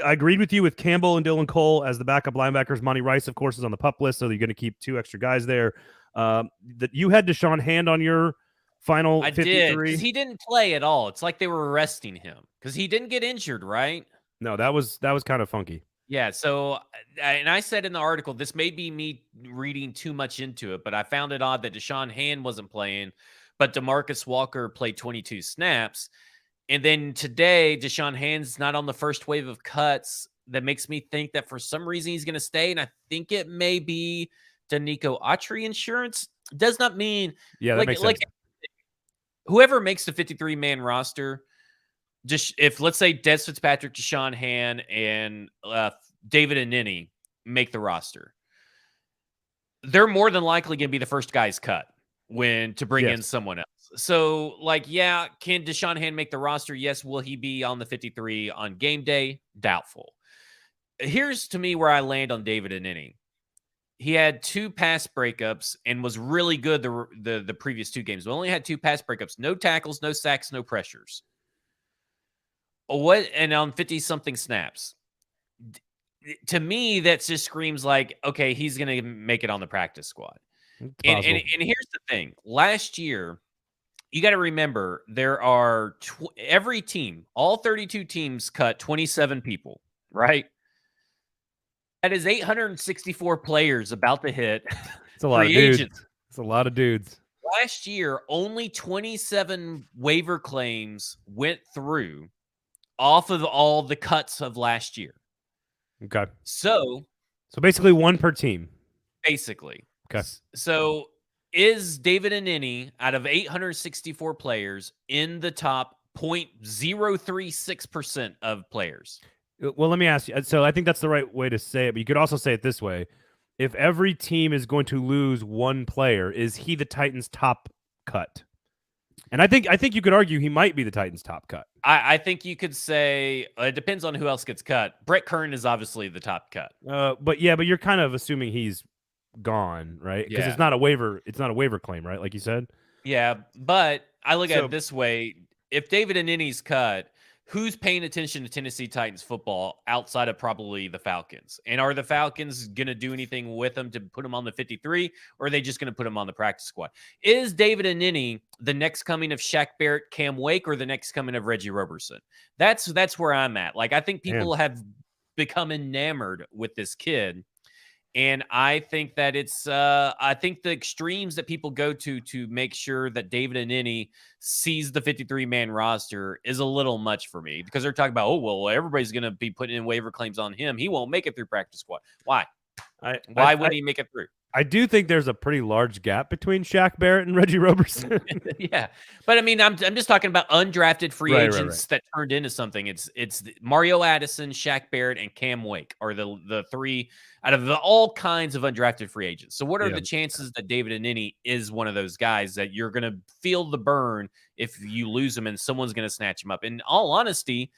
agreed with you with Campbell and Dylan Cole as the backup linebackers. Monty Rice, of course, is on the PUP list, so you're going to keep 2 extra guys there. That you had Deshaun Hand on your final 53. I did, because he didn't play at all. It's like they were arresting him because he didn't get injured, right? No, that was kind of funky. Yeah, so, and I said in the article, this may be me reading too much into it, but I found it odd that Deshaun Hand wasn't playing, but DeMarcus Walker played 22 snaps. And then today, Deshaun Hand's not on the first wave of cuts. That makes me think that for some reason he's going to stay, and I think it may be Danico Autry insurance. Does not mean that makes sense. Whoever makes the 53-man roster, just if let's say Des Fitzpatrick, Deshaun Hand, and David Annini make the roster, they're more than likely going to be the first guys cut to bring in someone else. So, can Deshaun Hand make the roster? Yes. Will he be on the 53 on game day? Doubtful. Here's to me where I land on David Annini. He had 2 pass breakups and was really good the previous 2 games. We only had 2 pass breakups, no tackles, no sacks, no pressures. And on 50-something snaps. To me, that just screams like, okay, he's going to make it on the practice squad. And here's the thing. Last year, you got to remember, there are every team, all 32 teams cut 27 people, right? That is 864 players about to hit. It's a lot of dudes. It's a lot of dudes. Last year, only 27 waiver claims went through off of all the cuts of last year. Okay. So basically 1 per team. Basically. Okay. So is David Annini out of 864 players in the top 0.036% of players? Well, let me ask you. So I think that's the right way to say it, but you could also say it this way. If every team is going to lose 1 player, is he the Titans' top cut? And I think you could argue he might be the Titans' top cut. I think you could say it depends on who else gets cut. Brett Kern is obviously the top cut. But you're kind of assuming he's gone, right? Because it's not a waiver claim, right? Like you said. Yeah, but I look at it this way: if David Annini's cut, who's paying attention to Tennessee Titans football outside of probably the Falcons? And are the Falcons going to do anything with him to put him on the 53, or are they just going to put him on the practice squad? Is David Annini the next coming of Shaq Barrett, Cam Wake, or the next coming of Reggie Roberson? That's where I'm at. Like, I think people have become enamored with this kid. And I think that I think the extremes that people go to make sure that David Annini sees the 53-man roster is a little much for me, because they're talking about, everybody's going to be putting in waiver claims on him. He won't make it through practice squad. Why? Why wouldn't he make it through? I do think there's a pretty large gap between Shaq Barrett and Reggie Roberson. Yeah. But I mean, I'm just talking about undrafted free agents that turned into something. It's Mario Addison, Shaq Barrett, and Cam Wake are the 3 out of all kinds of undrafted free agents. So what are the chances that David Annini is one of those guys that you're going to feel the burn if you lose him and someone's going to snatch him up? In all honesty,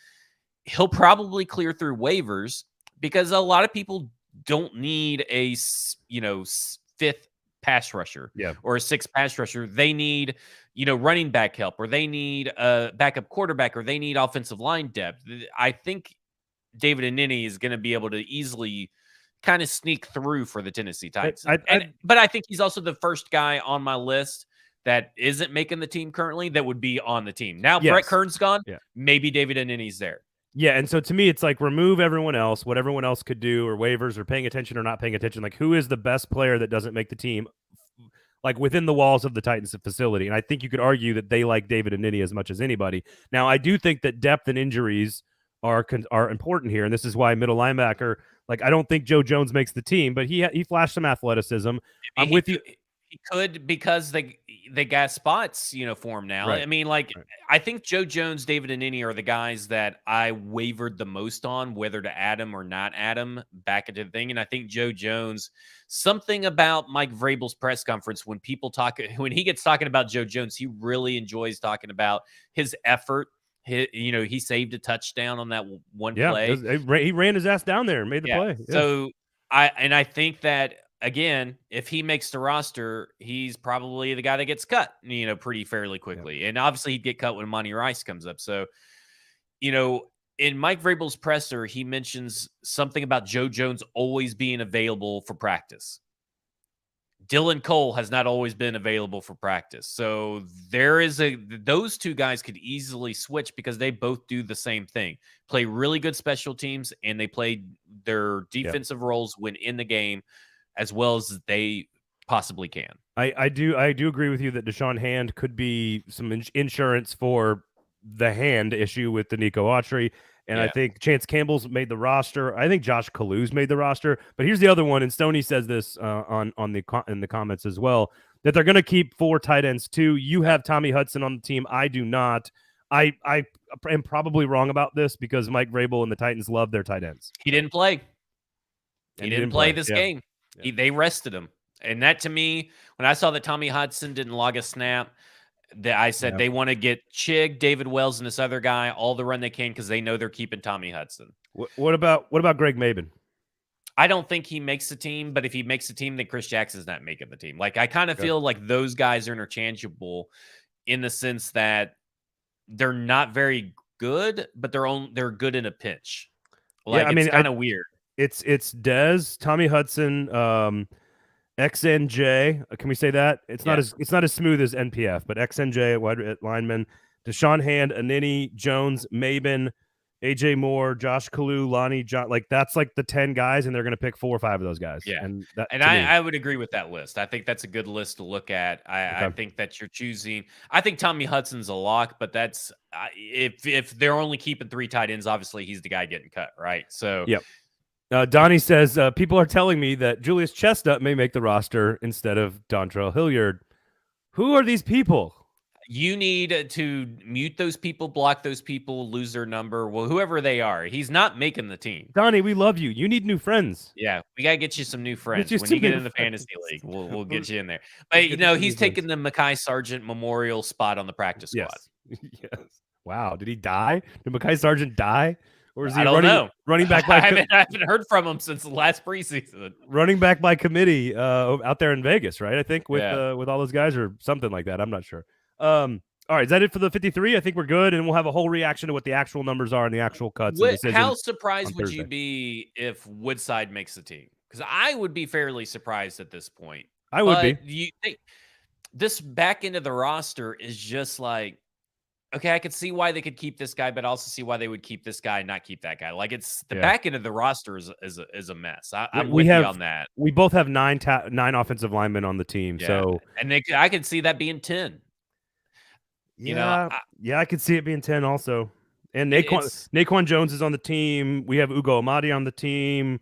he'll probably clear through waivers, because a lot of people don't need a 5th pass rusher or a 6th pass rusher. They need running back help, or they need a backup quarterback, or they need offensive line depth. I think David Annini is going to be able to easily kind of sneak through for the Tennessee Titans. But I think he's also the first guy on my list that isn't making the team currently that would be on the team. Now Brett Kern's gone. Maybe David Annini's there. Yeah, and so to me, it's like remove everyone else, what everyone else could do, or waivers, or paying attention or not paying attention. Like, who is the best player that doesn't make the team, like within the walls of the Titans facility? And I think you could argue that they like David Annini as much as anybody. Now, I do think that depth and injuries are important here, and this is why middle linebacker. Like, I don't think Joe Jones makes the team, but he flashed some athleticism. I'm with you. he could because they got spots, for him now. Right. I mean, like, Right. I think Joe Jones, David Anini are the guys that I wavered the most on whether to add him or not add him back into the thing. And I think Joe Jones, something about Mike Vrabel's press conference when when he gets talking about Joe Jones, he really enjoys talking about his effort. He saved a touchdown on that one play. He ran his ass down there and made the play. Yeah. So I think that again, if he makes the roster, he's probably the guy that gets cut, pretty fairly quickly. And obviously he'd get cut when Monty Rice comes up. So, in Mike Vrabel's presser, he mentions something about Joe Jones always being available for practice. Dylan Cole has not always been available for practice. So those two guys could easily switch because they both do the same thing. Play really good special teams, and they play their defensive roles when in the game as well as they possibly can. I do agree with you that Deshaun Hand could be some insurance for the hand issue with the Nico Autry. And I think Chance Campbell's made the roster. I think Josh Kalu's made the roster. But here's the other one, and Stoney says this in the comments as well, that they're going to keep 4 tight ends too. You have Tommy Hudson on the team. I do not. I am probably wrong about this because Mike Vrabel and the Titans love their tight ends. He didn't play. He didn't play this game. Yeah. They rested him. And that, to me, when I saw that Tommy Hudson didn't log a snap, that I said they want to get Chig, David Wells, and this other guy all the run they can because they know they're keeping Tommy Hudson. What about Greg Maben? I don't think he makes the team, but if he makes the team, then Chris Jackson's not making the team. Like, I kind of feel like those guys are interchangeable in the sense that they're not very good, but they're good in a pinch. Like, it's kind of weird. It's Dez, Tommy Hudson, XNJ. Can we say that? It's not as smooth as NPF, but XNJ at wide lineman, Deshaun Hand, Anini, Jones, Maben, AJ Moore, Josh Kalu, Lonnie, John. Like, that's like the 10 guys, and they're going to pick 4 or 5 of those guys. Yeah, and I would agree with that list. I think that's a good list to look at. I think that you're choosing. I think Tommy Hudson's a lock, but that's if they're only keeping 3 tight ends, obviously he's the guy getting cut, right? So yep. Donnie says, people are telling me that Julius Chestnut may make the roster instead of Dontrell Hilliard. Who are these people? You need to mute those people, block those people, lose their number. Well, whoever they are, he's not making the team. Donnie, we love you. You need new friends. Yeah, we got to get you some new friends. When you get in the fantasy league, we'll get you in there. But, he's taking the Mekhi Sargent Memorial spot on the practice squad. Yes. Wow. Did he die? Did Mekhi Sargent die? Or is he I don't know. Running back by I haven't heard from him since the last preseason. Running back by committee out there in Vegas, right? I think with all those guys or something like that. I'm not sure. All right, is that it for the 53? I think we're good, and we'll have a whole reaction to what the actual numbers are and the actual cuts. How surprised would you be if Woodside makes the team? Because I would be fairly surprised at this point. I would be. You think this back end of the roster is just like, okay, I could see why they could keep this guy, but also see why they would keep this guy and not keep that guy. Like, it's the back end of the roster is a mess. I'm with you on that. We both have 9 offensive linemen on the team, so I could see that being 10. I could see it being 10 also. And Naquan Jones is on the team. We have Ugo Amadi on the team.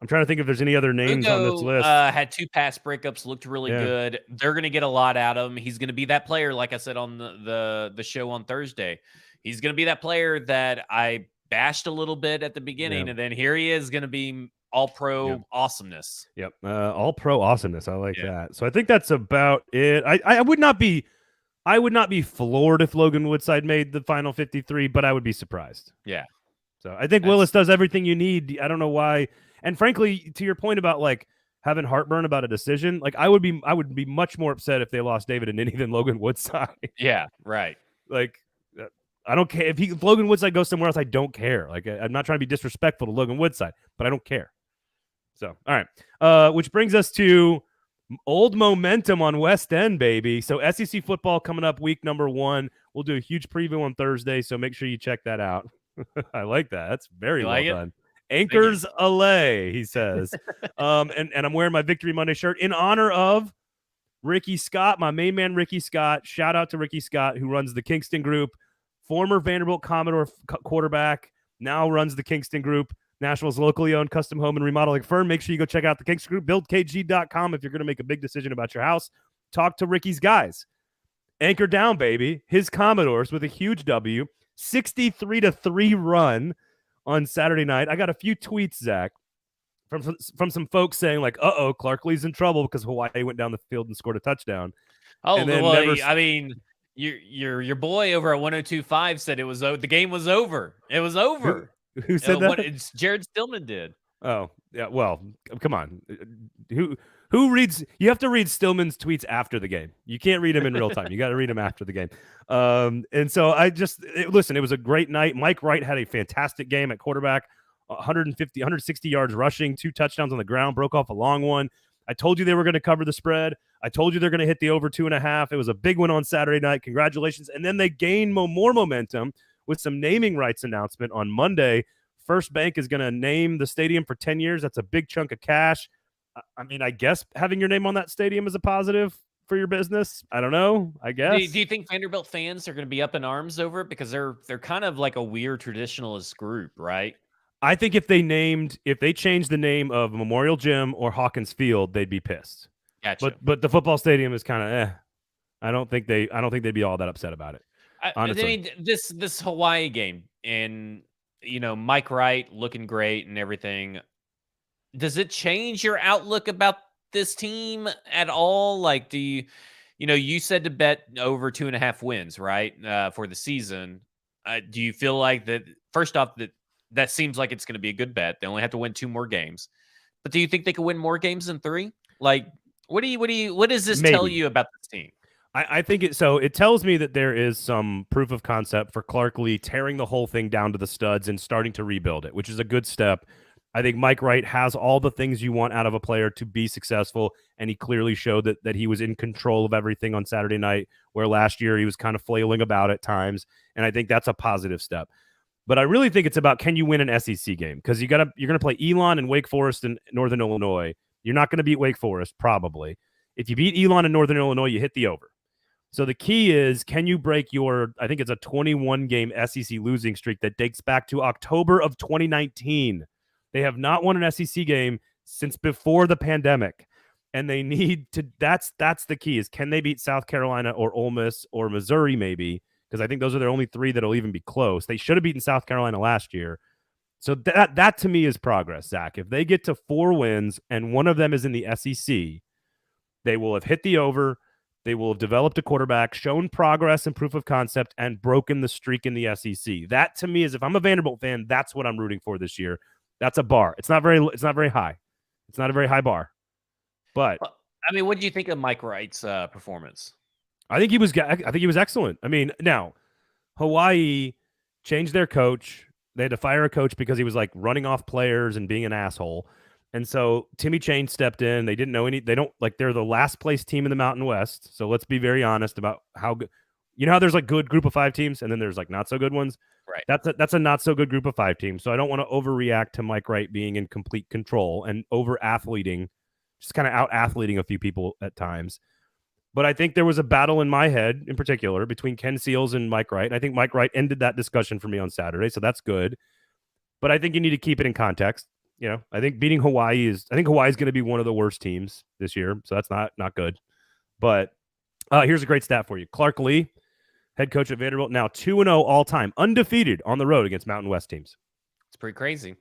I'm trying to think if there's any other names on this list. Had 2 pass breakups, looked really good. They're going to get a lot out of him. He's going to be that player, like I said on the show on Thursday. He's going to be that player that I bashed a little bit at the beginning, and then here he is going to be all-pro awesomeness. Yep, all-pro awesomeness. I like that. So I think that's about it. I would not be floored if Logan Woodside made the final 53, but I would be surprised. Yeah. So I think Willis does everything you need. I don't know why. And frankly, to your point about like having heartburn about a decision, like I would be much more upset if they lost David Anini than Logan Woodside. Yeah, right. Like I don't care if Logan Woodside goes somewhere else. I don't care. Like I'm not trying to be disrespectful to Logan Woodside, but I don't care. So all right, which brings us to old momentum on West End, baby. So SEC football coming up week number 1. We'll do a huge preview on Thursday, so make sure you check that out. I like that. That's very well done. Anchors allay, he says. And I'm wearing my Victory Monday shirt in honor of Ricky Scott, my main man, Ricky Scott. Shout out to Ricky Scott, who runs the Kingston Group, former Vanderbilt Commodore quarterback, now runs the Kingston Group, Nashville's locally owned custom home and remodeling firm. Make sure you go check out the Kingston Group, buildkg.com if you're going to make a big decision about your house. talk to Ricky's guys. Anchor down, baby. His Commodores with a huge W, 63-3 run on Saturday night. I got a few tweets, Zach, from some folks saying like, Clark Lee's in trouble because Hawaii went down the field and scored a touchdown. Oh, and then well, never... I mean, your boy over at 102.5 said it was the game was over. It was over. Who said that? It's Jared Stillman did. Oh, yeah. Well, come on. Who reads? You have to read Stillman's tweets after the game. You can't read them in real time. You got to read them after the game. And so listen, it was a great night. Mike Wright had a fantastic game at quarterback, 160 yards rushing, 2 touchdowns on the ground, broke off a long one. I told you they were going to cover the spread. I told you they're going to hit the over 2.5. It was a big one on Saturday night. Congratulations. And then they gained more momentum with some naming rights announcement on Monday. First Bank is going to name the stadium for 10 years. That's a big chunk of cash. I mean, I guess having your name on that stadium is a positive for your business. I don't know. I guess. Do you think Vanderbilt fans are going to be up in arms over it because they're kind of like a weird traditionalist group, right? I think if they changed the name of Memorial Gym or Hawkins Field, they'd be pissed. Gotcha. But the football stadium is kind of I don't think they'd be all that upset about it. Honestly. I mean, this Hawaii game and Mike Wright looking great and everything. Does it change your outlook about this team at all? Like, do you said to bet over 2.5 wins, right? For the season. Do you feel like that? First off, that seems like it's going to be a good bet. They only have to win 2 more games, but do you think they could win more games than 3? Like, what does this tell you about this team? I think it tells me that there is some proof of concept for Clark Lee tearing the whole thing down to the studs and starting to rebuild it, which is a good step. I think Mike Wright has all the things you want out of a player to be successful, and he clearly showed that he was in control of everything on Saturday night, where last year he was kind of flailing about at times, and I think that's a positive step. But I really think it's about, can you win an SEC game? Because you're going to play Elon and Wake Forest in Northern Illinois. You're not going to beat Wake Forest, probably. If you beat Elon in Northern Illinois, you hit the over. So the key is, can you break I think it's a 21-game SEC losing streak that dates back to October of 2019. They have not won an SEC game since before the pandemic. And they need to, that's the key, is can they beat South Carolina or Ole Miss or Missouri maybe? Because I think those are their only 3 that'll even be close. They should have beaten South Carolina last year. So that to me is progress, Zach. If they get to 4 wins and one of them is in the SEC, they will have hit the over. They will have developed a quarterback, shown progress and proof of concept, and broken the streak in the SEC. That to me is, if I'm a Vanderbilt fan, that's what I'm rooting for this year. That's a bar. It's not very high. It's not a very high bar. But I mean, what do you think of Mike Wright's performance? I think he was excellent. I mean, now Hawaii changed their coach. They had to fire a coach because he was like running off players and being an asshole. And so Timmy Chain stepped in. They didn't know they're the last place team in the Mountain West. So let's be very honest about how good, how there's like good group of 5 teams and then there's like not so good ones. Right. That's a not so good group of 5 teams. So I don't want to overreact to Mike Wright being in complete control and over athleting, just kind of out athleting a few people at times. But I think there was a battle in my head in particular between Ken Seals and Mike Wright. And I think Mike Wright ended that discussion for me on Saturday. So that's good. But I think you need to keep it in context. I think beating Hawaii is going to be one of the worst teams this year. So that's not good. But here's a great stat for you. Clark Lee, head coach at Vanderbilt, now 2-0 all time, undefeated on the road against Mountain West teams. It's pretty crazy.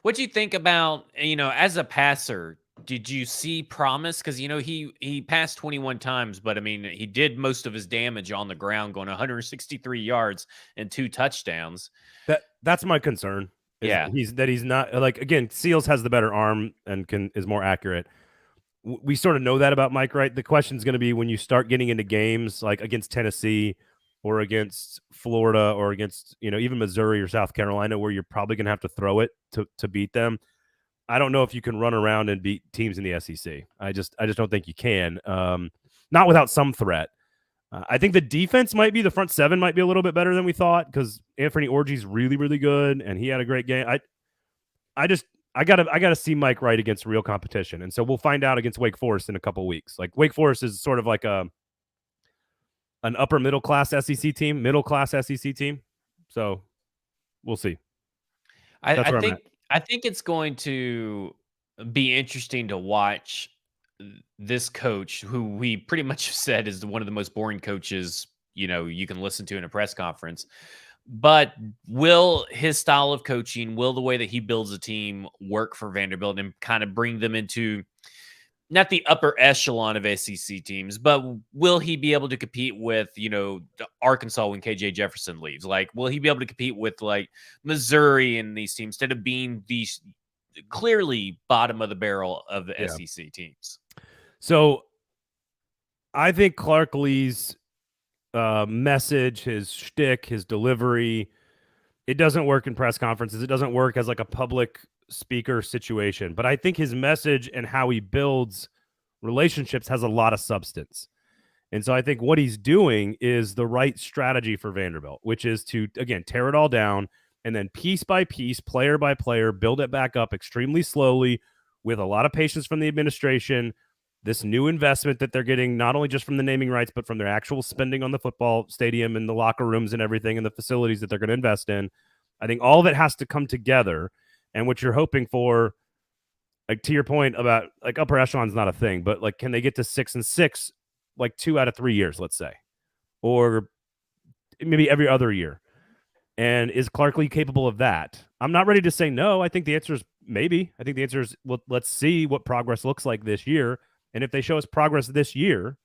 What do you think about, as a passer, did you see promise? Because, he passed 21 times, but I mean, he did most of his damage on the ground, going 163 yards and 2 touchdowns. That's my concern. He's not, like, again, Seals has the better arm and is more accurate. We sort of know that about Mike Wright. The question is going to be when you start getting into games like against Tennessee or against Florida or against, even Missouri or South Carolina, where you're probably going to have to throw it to beat them. I don't know if you can run around and beat teams in the SEC. I just don't think you can. Not without some threat. I think the defense the front 7 might be a little bit better than we thought, because Anthony Orgy's really, really good and he had a great game. I gotta see Mike Wright against real competition, and so we'll find out against Wake Forest in a couple weeks. Like, Wake Forest is sort of like an upper middle class SEC team, So we'll see. I think it's going to be interesting to watch this coach, who we pretty much said is one of the most boring coaches, you can listen to in a press conference. But will his style of coaching, will the way that he builds a team work for Vanderbilt and kind of bring them into not the upper echelon of SEC teams, but will he be able to compete with, the Arkansas when KJ Jefferson leaves? Like, will he be able to compete with like Missouri and these teams instead of being these clearly bottom of the barrel of the SEC teams? So I think Clark Lee's message, his shtick, his delivery, it doesn't work in press conferences. It doesn't work as like a public speaker situation. But I think his message and how he builds relationships has a lot of substance. And so I think what he's doing is the right strategy for Vanderbilt, which is to, again, tear it all down and then piece by piece, player by player, build it back up extremely slowly with a lot of patience from the administration. This new investment that they're getting, not only just from the naming rights, but from their actual spending on the football stadium and the locker rooms and everything and the facilities that they're going to invest in. I think all of it has to come together. And what you're hoping for, like to your point about like upper echelon is not a thing, but like, can they get to 6-6, like 2 out of 3 years, let's say, or maybe every other year? And is Clark Lee capable of that? I'm not ready to say no. I think the answer is maybe. I think the answer is, well, let's see what progress looks like this year. And if they show us progress this year,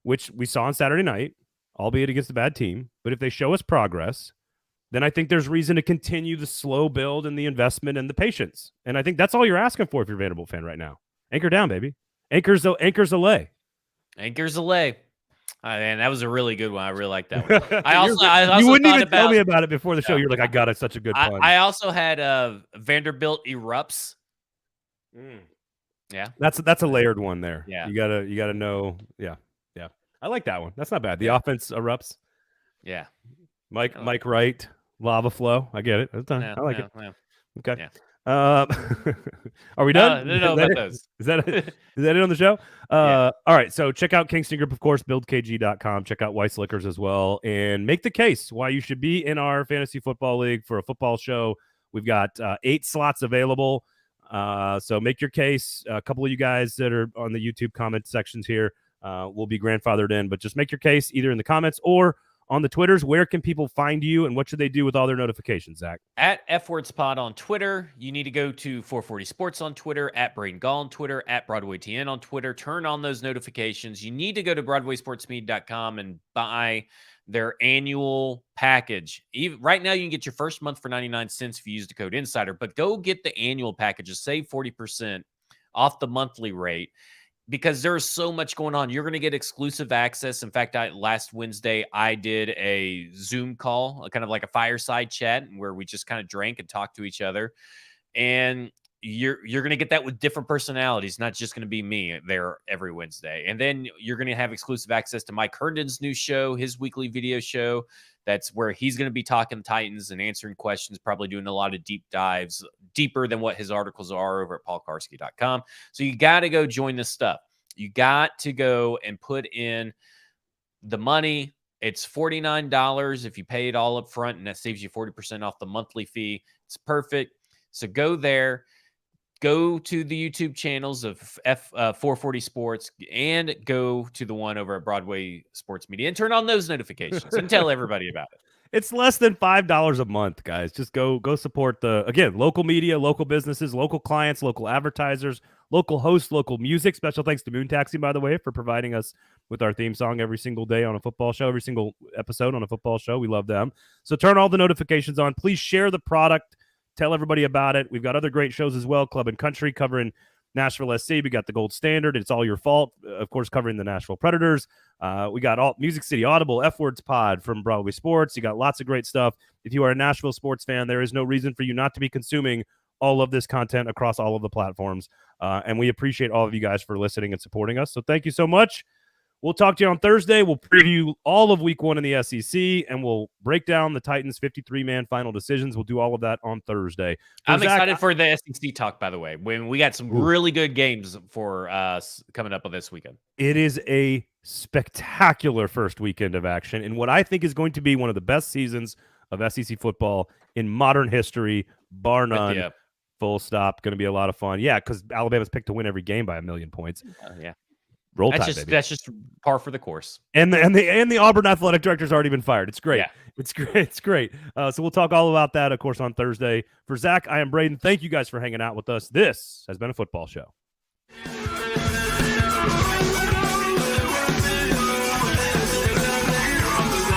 which we saw on Saturday night, albeit against a bad team, but if they show us progress, then I think there's reason to continue the slow build and the investment and the patience. And I think that's all you're asking for if you're a Vanderbilt fan right now. Anchor down, baby. Anchors a lay. Anchors a lay. And that was a really good one. I really like that one. I also you wouldn't even tell me about it before the show. You're like, I got it. Such a good pun. I also had Vanderbilt erupts. Yeah, that's a layered one there. Yeah, you gotta know. Yeah. I like that one. That's not bad. The offense erupts. Yeah, Mike Wright, lava flow. I get it. That's done. I like it. Yeah. Okay. Yeah. Are we done? No, about those. Is that it on the show? Yeah. All right. So check out Kingston Group, of course, buildkg.com. Check out Weiss Liquors as well, and make the case why you should be in our fantasy football league for a football show. We've got 8 slots available. So make your case. A couple of you guys that are on the YouTube comment sections here will be grandfathered in, but just make your case either in the comments or on the Twitters. Where can people find you and what should they do with all their notifications, Zach? At FWordsPod on Twitter. You need to go to 440 Sports on Twitter, at Braden Gall on Twitter, at BroadwayTN on Twitter. Turn on those notifications. You need to go to BroadwaySportsMedia.com and buy their annual package. Right now, you can get your first month for 99 cents if you use the code Insider, but go get the annual packages. Save 40% off the monthly rate, because there's so much going on. You're going to get exclusive access. In fact, last Wednesday, I did a Zoom call, kind of like a fireside chat, where we just kind of drank and talked to each other. And you're going to get that with different personalities, not just going to be me there every Wednesday. And then you're going to have exclusive access to Mike Herndon's new show, his weekly video show. That's where he's going to be talking Titans and answering questions, probably doing a lot of deep dives, deeper than what his articles are over at paulkarski.com. So you got to go join this stuff. You got to go and put in the money. It's $49 if you pay it all up front, and that saves you 40% off the monthly fee. It's perfect. So go there. Go to the YouTube channels of 440 Sports and go to the one over at Broadway Sports Media and turn on those notifications and tell everybody about it. It's less than $5 a month, guys. Just go support local media, local businesses, local clients, local advertisers, local hosts, local music. Special thanks to Moon Taxi, by the way, for providing us with our theme song every single day on a football show, every single episode on a football show. We love them. So turn all the notifications on. Please share the product. Tell everybody about it. We've got other great shows as well. Club and Country covering Nashville SC. We got the Gold Standard. It's All Your Fault, of course, covering the Nashville Predators. We got all Music City Audible, F-Words Pod from Broadway Sports. You got lots of great stuff. If you are a Nashville sports fan, there is no reason for you not to be consuming all of this content across all of the platforms. And we appreciate all of you guys for listening and supporting us. So thank you so much. We'll talk to you on Thursday. We'll preview all of week 1 in the SEC, and we'll break down the Titans' 53-man final decisions. We'll do all of that on Thursday. I'm excited for the SEC talk, by the way, when we got some really good games for us coming up on this weekend. It is a spectacular first weekend of action in what I think is going to be one of the best seasons of SEC football in modern history, bar none. Full stop. Going to be a lot of fun. Yeah, because Alabama's picked to win every game by 1,000,000 points. Yeah. Roll Tide, baby. That's just par for the course. And the Auburn athletic director's already been fired. It's great. Yeah. It's great. It's great. So we'll talk all about that, of course, on Thursday. For Zach, I am Braden. Thank you guys for hanging out with us. This has been a football show.